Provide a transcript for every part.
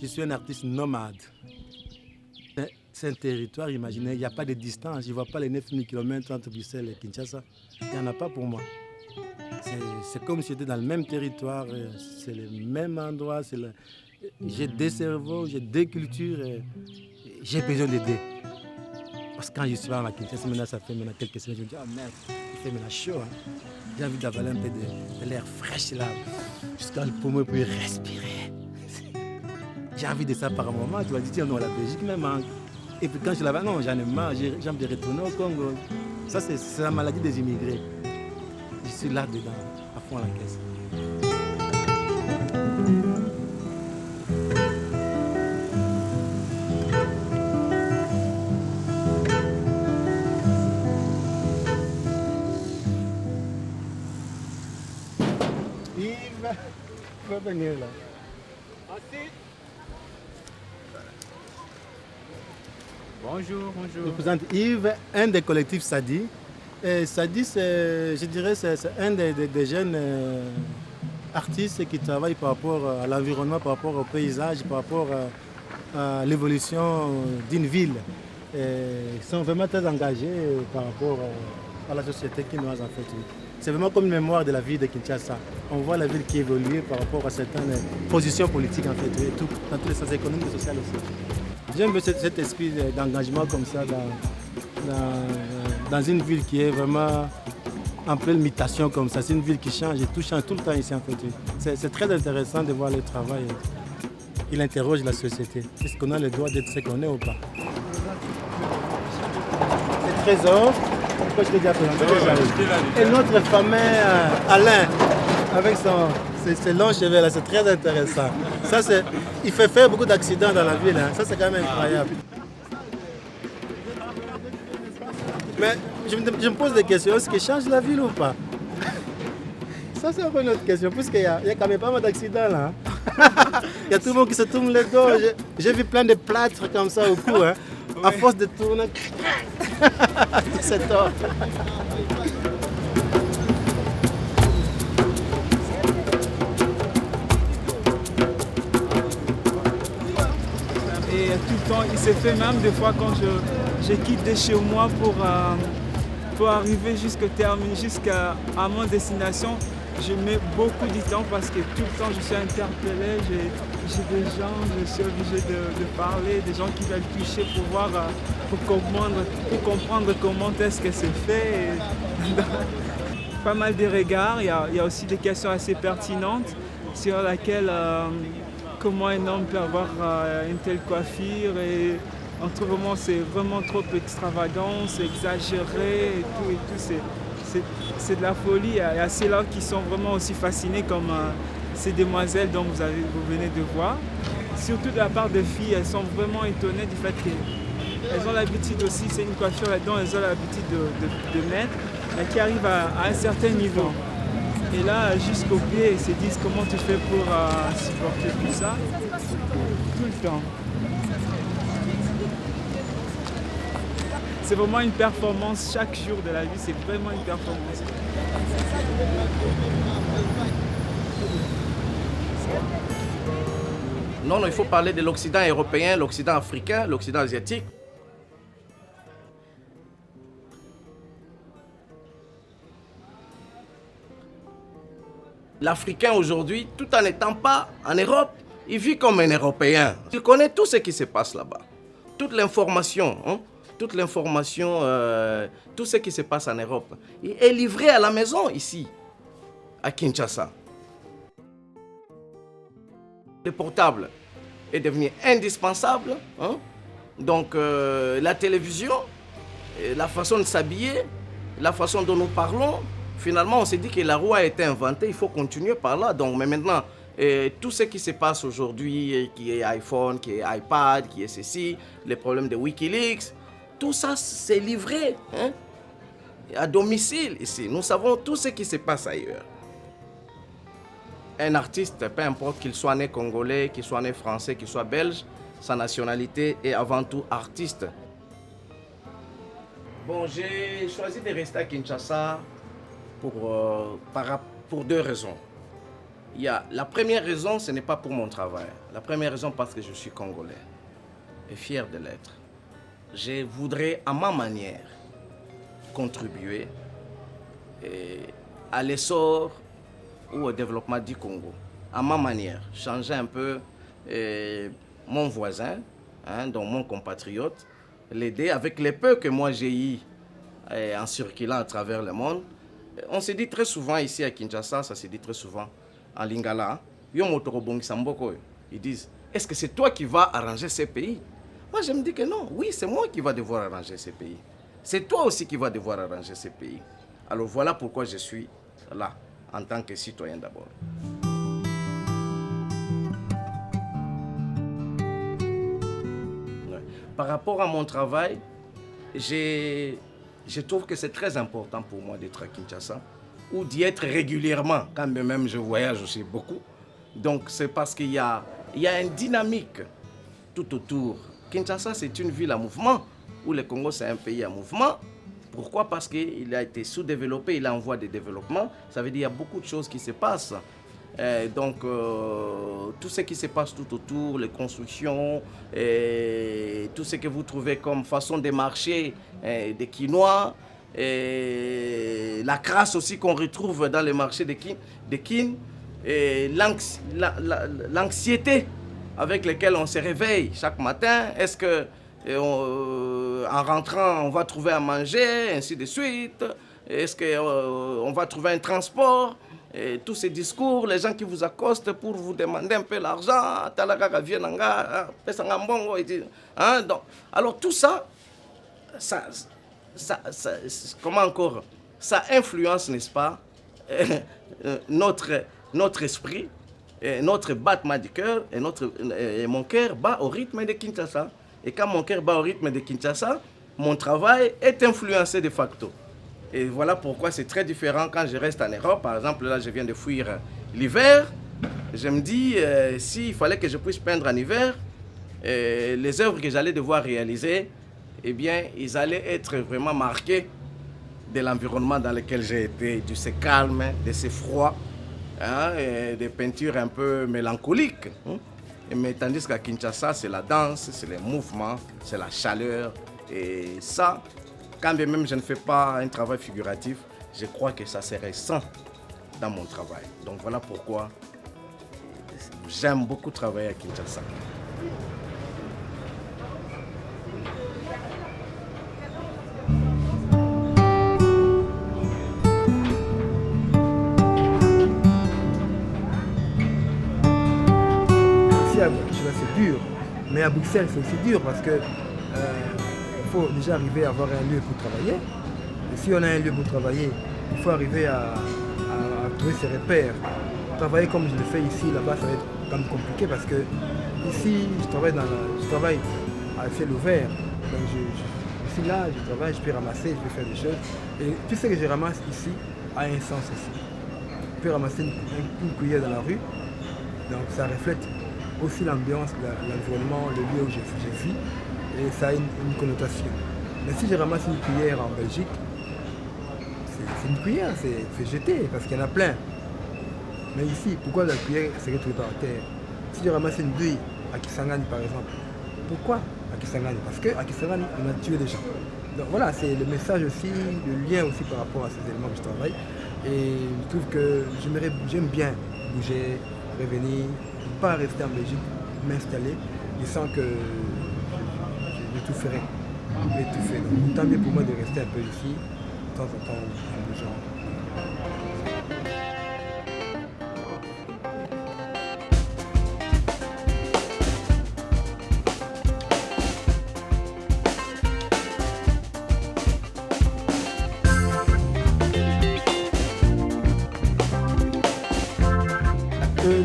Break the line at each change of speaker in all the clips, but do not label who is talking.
Je suis un artiste nomade. C'est un territoire, imaginez, il n'y a pas de distance. Je ne vois pas les 9000 km entre Bruxelles et Kinshasa. Il n'y en a pas pour moi. C'est comme si j'étais dans le même territoire, c'est le même endroit. J'ai des cerveaux, j'ai des cultures, j'ai besoin d'aider. Parce que quand je suis à Kinshasa, maintenant, ça fait maintenant quelques semaines, je me dis, oh merde, il fait maintenant chaud. Hein. J'ai envie d'avaler un peu de l'air fraîche là, jusqu'à le poumon pour respirer. J'ai envie de ça par moment, tu vas dire, non, la Belgique me manque. Et puis quand je l'avais, non, j'en ai marre, j'ai envie de retourner au Congo. Ça, c'est la maladie des immigrés. Je suis là-dedans, à fond à la caisse. Yves, tu vas venir là.
Bonjour, bonjour.
Je présente Yves, un des collectifs Sadi. Et Sadi, je dirais, c'est un des jeunes artistes qui travaillent par rapport à l'environnement, par rapport au paysage, par rapport à l'évolution d'une ville. Et ils sont vraiment très engagés par rapport à la société quinoise en fait. C'est vraiment comme une mémoire de la ville de Kinshasa. On voit la ville qui évolue par rapport à certaines positions politiques en fait, et tout, dans tous les sens économiques et sociaux aussi. J'aime cet esprit d'engagement comme ça dans une ville qui est vraiment en pleine mutation comme ça. C'est une ville qui change et tout change tout le temps ici en fait. C'est très intéressant de voir le travail. Il interroge la société. Est-ce qu'on a le droit d'être ce qu'on est ou pas? C'est Trésor. Pourquoi je t'ai déjà présenté déjà. Et notre fameux Alain, avec ses longs cheveux là, c'est très intéressant. Ça, il fait faire beaucoup d'accidents dans la ville. Hein. Ça, c'est quand même incroyable. Mais je me pose des questions. Est-ce qu'il change la ville ou pas? Ça, c'est encore une autre question, puisqu'il y a quand même pas mal d'accidents là. Il y a tout le monde qui se tourne le dos. J'ai vu plein de plâtres comme ça au cou. Hein. Oui. À force de tourner, c'est tort.
Et tout le temps, il s'est fait même des fois quand je quitte de chez moi pour arriver jusqu'à mon destination, je mets beaucoup de temps parce que tout le temps je suis interpellé, j'ai des gens, je suis obligé de parler, des gens qui veulent toucher pour voir, pour comprendre comment est-ce que c'est fait. Pas mal de regards, il y a aussi des questions assez pertinentes sur lesquelles comment un homme peut avoir une telle coiffure et on trouve vraiment c'est vraiment trop extravagant, c'est exagéré et tout, c'est de la folie. Il y a ceux-là qui sont vraiment aussi fascinés comme ces demoiselles dont vous venez de voir. Surtout de la part des filles, elles sont vraiment étonnées du fait qu'elles ont l'habitude aussi, c'est une coiffure dont elles ont l'habitude de mettre, mais qui arrive à un certain niveau. Et là, jusqu'au pied, ils se disent comment tu fais pour supporter tout ça, tout le temps. C'est vraiment une performance, chaque jour de la vie, c'est vraiment une performance.
Non, il faut parler de l'Occident européen, l'Occident africain, l'Occident asiatique. L'Africain aujourd'hui, tout en n'étant pas en Europe, il vit comme un Européen. Il connaît tout ce qui se passe là-bas. Toute l'information, tout ce qui se passe en Europe est livré à la maison ici, à Kinshasa. Le portable est devenu indispensable. Hein? Donc la télévision, la façon de s'habiller, la façon dont nous parlons, finalement, on s'est dit que la roue a été inventée, il faut continuer par là. Donc, mais maintenant, tout ce qui se passe aujourd'hui, qui est iPhone, qui est iPad, qui est ceci, les problèmes de Wikileaks, tout ça, c'est livré hein, à domicile ici. Nous savons tout ce qui se passe ailleurs. Un artiste, peu importe qu'il soit né congolais, qu'il soit né français, qu'il soit belge, sa nationalité est avant tout artiste. Bon, j'ai choisi de rester à Kinshasa pour deux raisons. La première raison, ce n'est pas pour mon travail. La première raison, parce que je suis congolais et fier de l'être. Je voudrais, à ma manière, contribuer à l'essor ou au développement du Congo. À ma manière, changer un peu mon voisin, donc mon compatriote, l'aider avec les peu que moi j'ai eu en circulant à travers le monde. On se dit très souvent ici à Kinshasa, ça se dit très souvent en lingala, ils disent, est-ce que c'est toi qui vas arranger ces pays? Moi je me dis que non, oui c'est moi qui va devoir arranger ces pays. C'est toi aussi qui vas devoir arranger ces pays. Alors voilà pourquoi je suis là, en tant que citoyen d'abord. Par rapport à mon travail, je trouve que c'est très important pour moi d'être à Kinshasa ou d'y être régulièrement, quand même je voyage aussi beaucoup. Donc c'est parce qu'il y a une dynamique tout autour. Kinshasa, c'est une ville en mouvement, où le Congo, c'est un pays en mouvement. Pourquoi? Parce qu'il a été sous-développé, il est en voie de développement. Ça veut dire qu'il y a beaucoup de choses qui se passent. Tout ce qui se passe tout autour, les constructions, tout ce que vous trouvez comme façon de marcher des Quinois, la crasse aussi qu'on retrouve dans les marchés de Kin, l'anxiété avec laquelle on se réveille chaque matin. Est-ce que en rentrant, on va trouver à manger, ainsi de suite? Est-ce qu'on va trouver un transport? Et tous ces discours, les gens qui vous accostent pour vous demander un peu l'argent, alors tout ça, comment encore, ça influence, n'est-ce pas, notre esprit, notre battement du cœur, et mon cœur bat au rythme de Kinshasa. Et quand mon cœur bat au rythme de Kinshasa, mon travail est influencé de facto. Et voilà pourquoi c'est très différent quand je reste en Europe. Par exemple, là, je viens de fuir l'hiver. Je me dis, s'il fallait que je puisse peindre en hiver, les œuvres que j'allais devoir réaliser, eh bien, ils allaient être vraiment marqués de l'environnement dans lequel j'ai été, de ce calme, de ce froid, et des peintures un peu mélancoliques. Mais tandis qu'à Kinshasa, c'est la danse, c'est les mouvements, c'est la chaleur. Et ça, quand même je ne fais pas un travail figuratif, je crois que ça serait sain dans mon travail. Donc voilà pourquoi j'aime beaucoup travailler à Kinshasa.
Ici à Kinshasa c'est dur, mais à Bruxelles c'est aussi dur parce que il faut déjà arriver à avoir un lieu pour travailler. Et si on a un lieu pour travailler, il faut arriver à trouver ses repères. Travailler comme je le fais ici, là-bas, ça va être quand même compliqué parce que ici, je travaille à ciel ouvert. Donc je suis là, je travaille, je peux ramasser, je peux faire des choses. Et tout ce que je ramasse ici a un sens aussi. Je peux ramasser une cuillère dans la rue, donc ça reflète aussi l'ambiance, l'environnement, le lieu où je vis. Et ça a une connotation. Mais si je ramasse une cuillère en Belgique, c'est une cuillère, c'est jeté, parce qu'il y en a plein. Mais ici, pourquoi la cuillère serait trouvée par terre? Si je ramasse une douille à Kisangani par exemple, pourquoi à Kisangani? Parce qu'à Kisangani, on a tué des gens. Donc voilà, c'est le message aussi, le lien aussi par rapport à ces éléments que je travaille. Et je trouve que j'aime bien bouger, revenir, ne pas rester en Belgique, m'installer. Je sens que je tout ferai, étouffer. Donc tant mieux pour moi de rester un peu ici, de temps en temps en bougeant.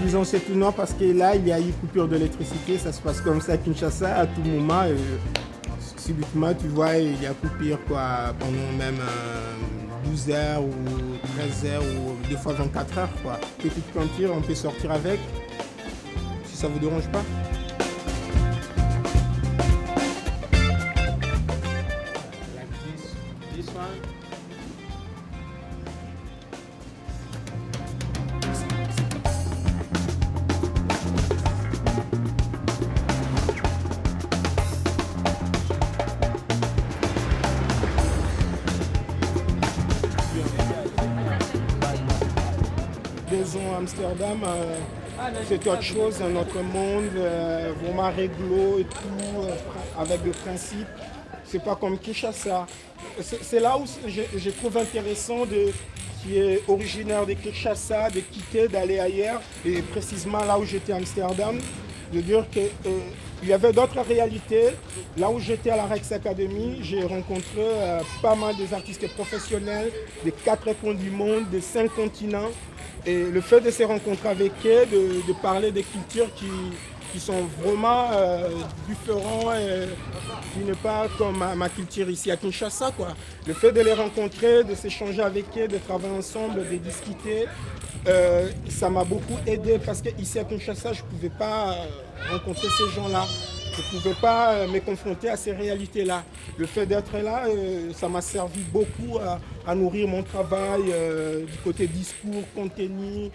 Disons c'est tout noir parce que là il y a eu coupure d'électricité, ça se passe comme ça à Kinshasa à tout moment. Subitement tu vois il y a coupure quoi, pendant même 12 heures ou 13 heures ou des fois 24 heures quoi. Petite peinture, on peut sortir avec, si ça vous dérange pas. ans à Amsterdam, c'est autre chose, un autre monde, vraiment réglo et tout, avec des principes. C'est pas comme Kinshasa. C'est là où je trouve intéressant qui est originaire de Kinshasa, de quitter, d'aller ailleurs, et précisément là où j'étais à Amsterdam, de dire qu'il y avait d'autres réalités. Là où j'étais à la Rex Academy, j'ai rencontré pas mal des artistes professionnels des 4 coins du monde, des 5 continents. Et le fait de se rencontrer avec eux, de parler des cultures qui sont vraiment différentes, qui n'est pas comme ma culture ici à Kinshasa, quoi. Le fait de les rencontrer, de s'échanger avec eux, de travailler ensemble, de discuter, ça m'a beaucoup aidé parce qu'ici à Kinshasa, je ne pouvais pas rencontrer ces gens-là. Je ne pouvais pas me confronter à ces réalités-là. Le fait d'être là, ça m'a servi beaucoup à nourrir mon travail du côté discours, contenu,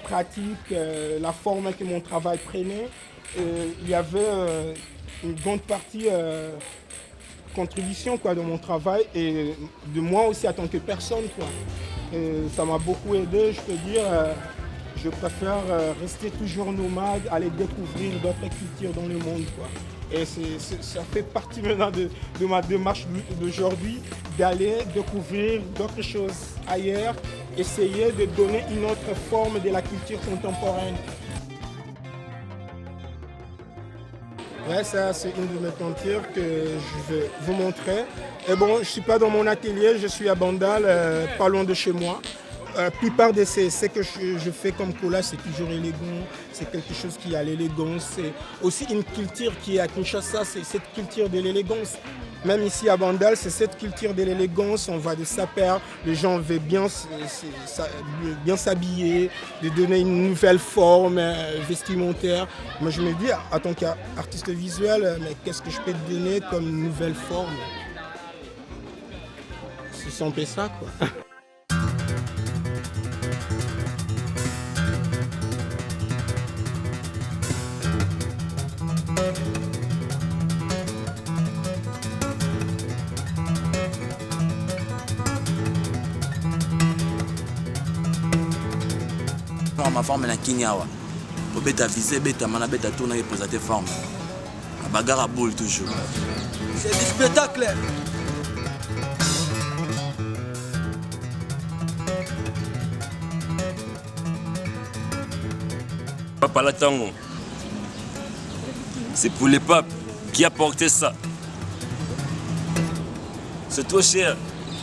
pratique, la forme que mon travail prenait. Il y avait une grande partie contribution quoi, de mon travail et de moi aussi en tant que personne. Quoi. Ça m'a beaucoup aidé, je peux dire. Je préfère rester toujours nomade, aller découvrir d'autres cultures dans le monde. Quoi. Et ça fait partie maintenant de ma démarche d'aujourd'hui, d'aller découvrir d'autres choses ailleurs, essayer de donner une autre forme de la culture contemporaine. Ouais, ça c'est une de mes peintures que je vais vous montrer. Et bon, je ne suis pas dans mon atelier, je suis à Bandal, pas loin de chez moi. La plupart de ce que je fais comme collage, c'est toujours élégant, c'est quelque chose qui a l'élégance. C'est aussi une culture qui est à Kinshasa, c'est cette culture de l'élégance. Même ici à Bandal, c'est cette culture de l'élégance, on va de sapeurs, les gens veulent bien s'habiller, de donner une nouvelle forme vestimentaire. Moi je me dis, en tant qu'artiste visuel, mais qu'est-ce que je peux te donner comme nouvelle forme? C'est un peu ça quoi.
Ma forme na Kinyawa. Pour bêta visé, bêta mana, bêta tourner et présenter forme. La bagarre à boule toujours.
C'est du spectacle.
Papa Latango. C'est pour les papes qui a porté ça. C'est trop cher.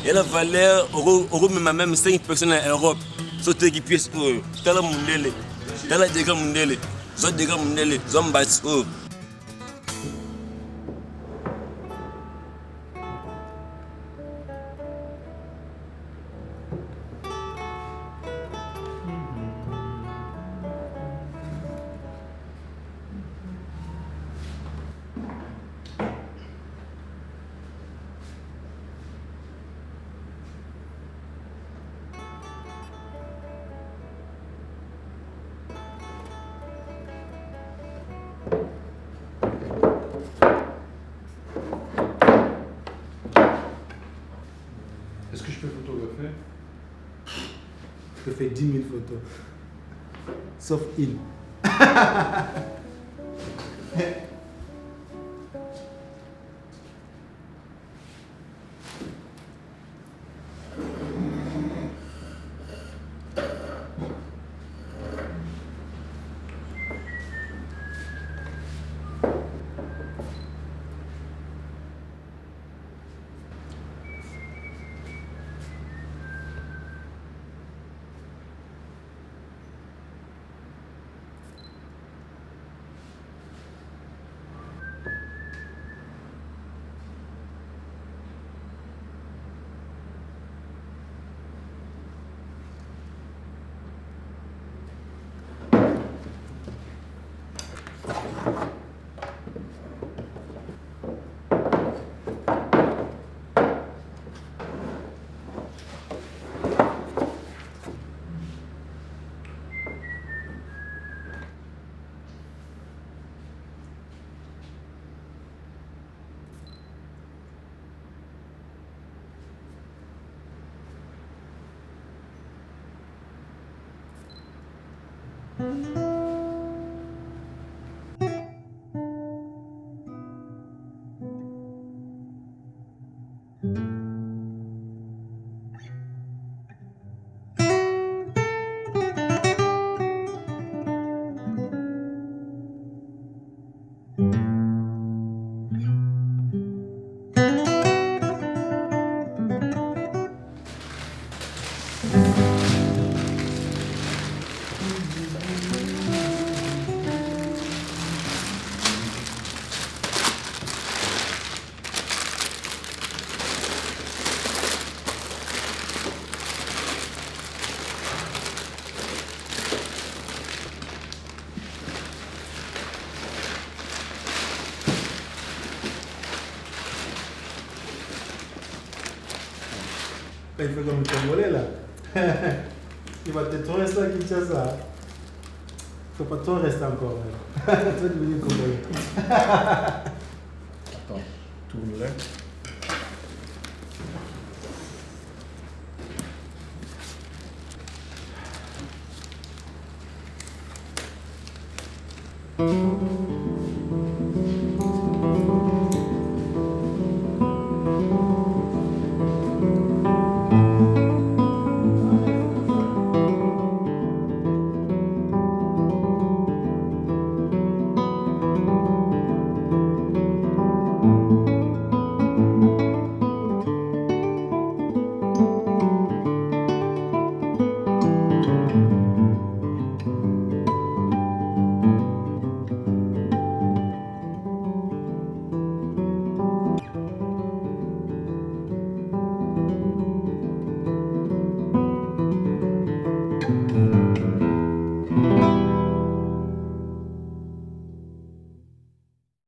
Et la valeur, même 5 personnes en Europe. Sauter qui puisse tala mundele tala dega mundele zo dega mundele zombats
Est-ce que je peux photographier? Je peux faire 10 000 photos. Sauf une. Il fait comme le Congolais là. Il va te tourner ça à Kinshasa. Ton patron reste encore. Toi, tu veux dire Congolais.
Attends, tourne-le.